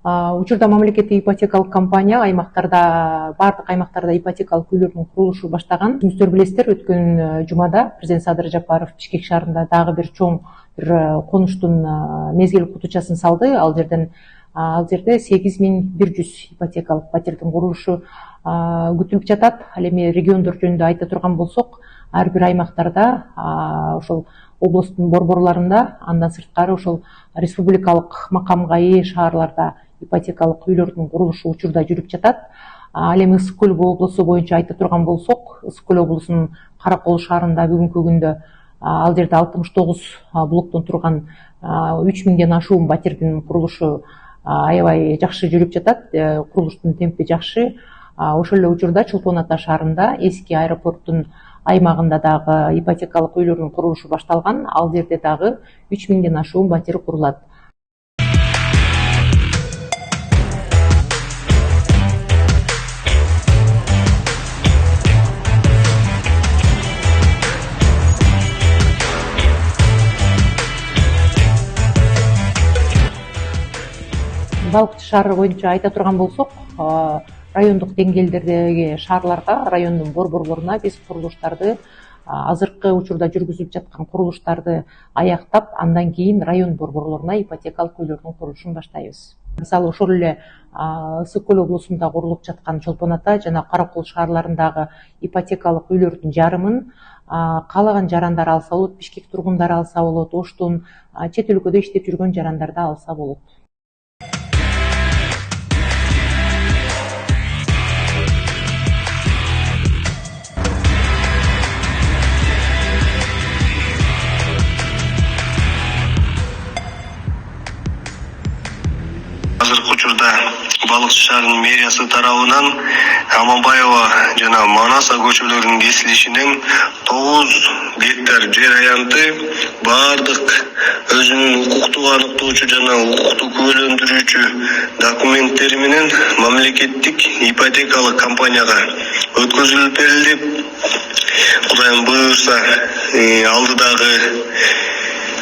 Учурда мамлекеттик ипотекалык компания бардык аймактарда ипотекалык үйлөрдүн курулушу баштаган. Сиздер билесиздер, өткөн жумада президент Садыр Жапаров Бишкек шаарында дагы бир чоң конуштун мезгил кутучасын салды. Ал жерде 8100 ипотекалык патердин курулушу күтүлүп жатат. Ал эми региондор жөнүндө айта турган болсок, ар бир аймактарда, ошол областтын борборлорунда, андан сырткары ошол республикалык макамга ээ шаарларда ипотекалык үйлөрдүн курулушу учурда жүрүп жатат. Ал эми Ысык Көл облусу боюнча айта турган болсок, Ысык Көл облусунун Каракол шаарында бүгүнкү күндө ал жерде 69 блоктон турган 3000ден ашуун патердин курулушу аябай жакшы жүрүп жатат. Курулуштун темпи жакшы. Ошол эле учурда Чолпон Ата шаарында эски аэропорттун аймагында дагы ипотекалык үйлөрдүн курулушу башталган. Ал жерде дагы 3000ден ашуун патер курулат. Балыкчы шаары боюнча айта турган болсок, райондук деңгээлдердеги шаарларга, райондун борборлоруна биз курулуштарды, азыркы учурда жүргүзүлүп жаткан курулуштарды аяктап, андан кийин район борборлоруна ипотекалык үйлөрдүн курулушун баштайбыз. Мисалы, ошол эле Ысык Көл облусунда курулуп жаткан Чолпон Ата жана Каракол шаарларындагы ипотекалык үйлөрдүн жарымын каалаган жарандар алса болот, Бишкек тургундары алса болот, Оштун, чет өлкөдө иштеп жүргөн жарандар да алса болот. Азыркы учурда Балыкчы шаарынын мэриясы тарабынан Аманбаева жана Манаса көчөлөрүнүн кесилишинен 9 гектар жер аянты бардык өзүнүн укуктук аныктоочу жана укукту күбөлөндүрүүчү документтери менен мамлекеттик ипотекалык компанияга өткөзүлүп берилди. Кудайым буюрса, алдыдагы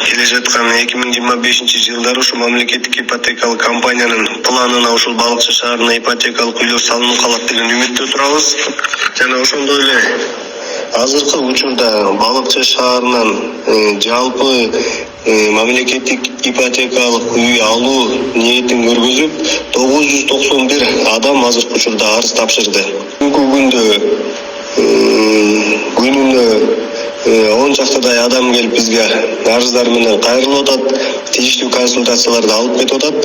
келе жаткан 2025-жылдары ушу мамлекеттик ипотекалык компаниянын планына ушул Балыкчы шаарына ипотекалык үйлөр салынып калат деген үмүттө турабыз. Жана ошондой эле азыркы учурда Балыкчы шаарынан жалпы мамлекеттик ипотекалык үй алуу ниетин көргөзүп 991 адам азыркы учурда арыз тапшырды. Бүгүнкү күндө күнүнө 10 чактадай адам келип бизге арыздар менен кайрылып атат, тийиштүү консультацияларды алып кетип атат.